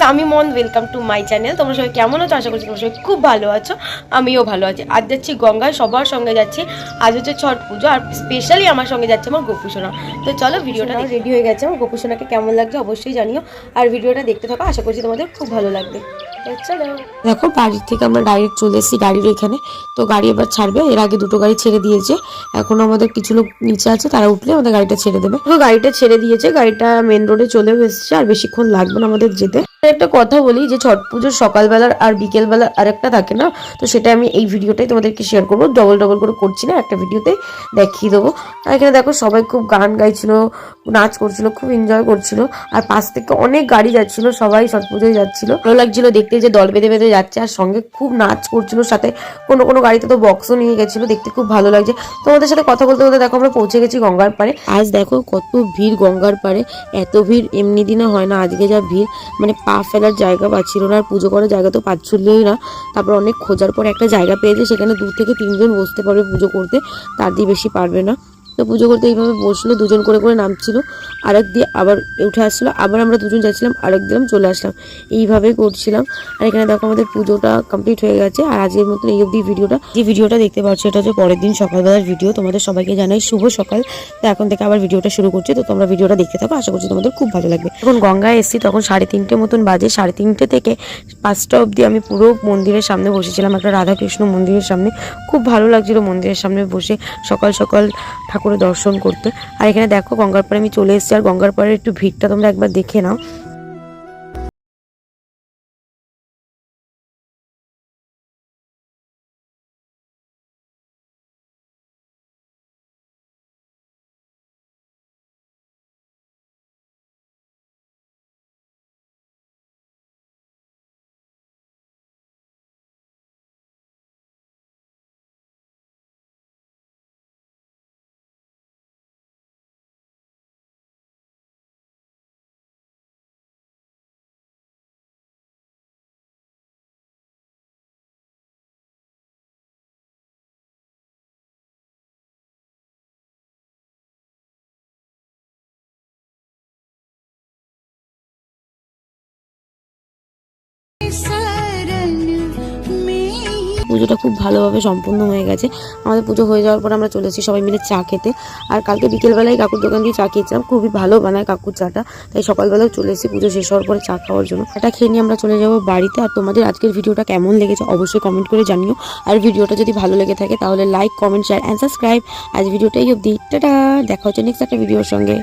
Guys, আমি মন। Welcome to my channel. তোমরা সবাই কেমন আছো? আশা করছি তোমরা সবাই খুব ভালো আছো। আমিও ভালো আছি। আজ যাচ্ছি গঙ্গায়, সবার সঙ্গে যাচ্ছি। আজ হচ্ছে ছট পুজো, আর স্পেশালি আমার সঙ্গে যাচ্ছে আমার গোপুসোনা। তো চলো, ভিডিওটা রেডি হয়ে গেছে। আমার গোপুসোনাকে কেমন লাগছে অবশ্যই জানিও, আর ভিডিওটা দেখতে থাকো। আশা করছি তোমাদের খুব ভালো লাগবে। চলো, দেখো বাড়ির থেকে আমরা ডাইরেক্ট চলে এসেছি গাড়ির এখানে। তো গাড়ি এবার ছাড়বে। এর আগে দুটো গাড়ি ছেড়ে দিয়েছে, এখন আমাদের কিছু লোক নিচে আছে, তারা উঠলে আমাদের গাড়িটা ছেড়ে দেবে। তো গাড়িটা ছেড়ে দিয়েছে, গাড়িটা মেন রোডে চলেও এসেছে, আর বেশিক্ষণ লাগবে না আমাদের যেতে। একটা কথা বলি যে ছট পুজোর সকালবেলার আর বিকেলবেলার আরেকটা থাকে না, তো সেটা আমি এই ভিডিওটাই তোমাদেরকে শেয়ার করবো। ডবল ডবল করে করছি না, একটা ভিডিওতে দেখিয়ে দেবো। আর এখানে দেখো সবাই খুব গান গাইছিল, নাচ করছিল, খুব এনজয় করছিল। আর পাশ থেকে অনেক গাড়ি যাচ্ছিল, সবাই ছট পুজোয় যাচ্ছিল। ভালো লাগছিল দেখতে যে দল বেঁধে বেঁধে যাচ্ছে, আর সঙ্গে খুব নাচ করছিল। সাথে কোনো কোনো গাড়িতে তো বক্সও নিয়ে গেছিল, দেখতে খুব ভালো লাগছে। তোমাদের সাথে কথা বলতে বলতে দেখো আমরা পৌঁছে গেছি গঙ্গার পাড়ে। আজ দেখো কত ভিড় গঙ্গার পাড়ে। এত ভিড় এমনি দিনে হয় না, আজকে যা ভিড়, মানে পা ফেলার জায়গা পাচ্ছিল না। আর পুজো করার জায়গা তো পাচ্ছিলই না। তারপর অনেক খোঁজার পর একটা জায়গা পেয়েছে, সেখানে 2 থেকে 3 জন বসতে পারবে পুজো করতে, তার দিয়ে বেশি পারবে না। তো পুজো করতে এইভাবে বসলো, 2 জন করে করে নামছিল, আরেক দিয়ে আবার উঠে আসছিলো, আবার আমরা 2 জন যাচ্ছিলাম, আরেক দিলাম চলে আসলাম, এইভাবেই করছিলাম। আর এখানে দেখো আমাদের পুজোটা কমপ্লিট হয়ে গেছে। আর আজকের মতন এই অবধি ভিডিওটা দেখতে পাচ্ছ, এটা হচ্ছে পরের দিন সকালবেলার ভিডিও। তোমাদের সবাইকে জানাই শুভ সকাল। তো এখন থেকে আবার ভিডিওটা শুরু করছি, তো তোমরা ভিডিওটা দেখতে থাকো, আশা করছি তোমাদের খুব ভালো লাগবে। যখন গঙ্গায় এসেছি তখন 3:30 মতন বাজে। 3:30 থেকে 5টা অবধি আমি পুরো মন্দিরের সামনে বসেছিলাম, একটা রাধাকৃষ্ণ মন্দিরের সামনে। খুব ভালো লাগছিল মন্দিরের সামনে বসে সকাল সকাল ঠাকুরের দর্শন করতে। আর এখানে দেখো গঙ্গার পাড়ে আমি চলে এসেছি, আর গঙ্গার পাড়ের একটু ভিড়টা তোমরা একবার দেখে নাও। পুজোটা খুব ভালোভাবে সম্পূর্ণ হয়ে গেছে। আমাদের পুজো হয়ে যাওয়ার পর আমরা চলে এসেছি সবাই মিলে চা খেতে। আর কালকে বিকেলবেলায় কাকুর দোকান দিয়ে চা খেয়েছিলাম, খুবই ভালো বানায় কাকুর চাটা, তাই সকালবেলায় চলে এসেছি পুজো শেষ হওয়ার পরে চা খাওয়ার জন্য। এটা খেয়ে নিয়ে আমরা চলে যাবো বাড়িতে। আর তোমাদের আজকের ভিডিওটা কেমন লেগেছে অবশ্যই কমেন্ট করে জানিও। আর ভিডিওটা যদি ভালো লেগে থাকে তাহলে like, comment, share and subscribe. আজ ভিডিওটাই অবধি, টাটা। দেখা হচ্ছে নেক্সট একটা ভিডিওর সঙ্গে।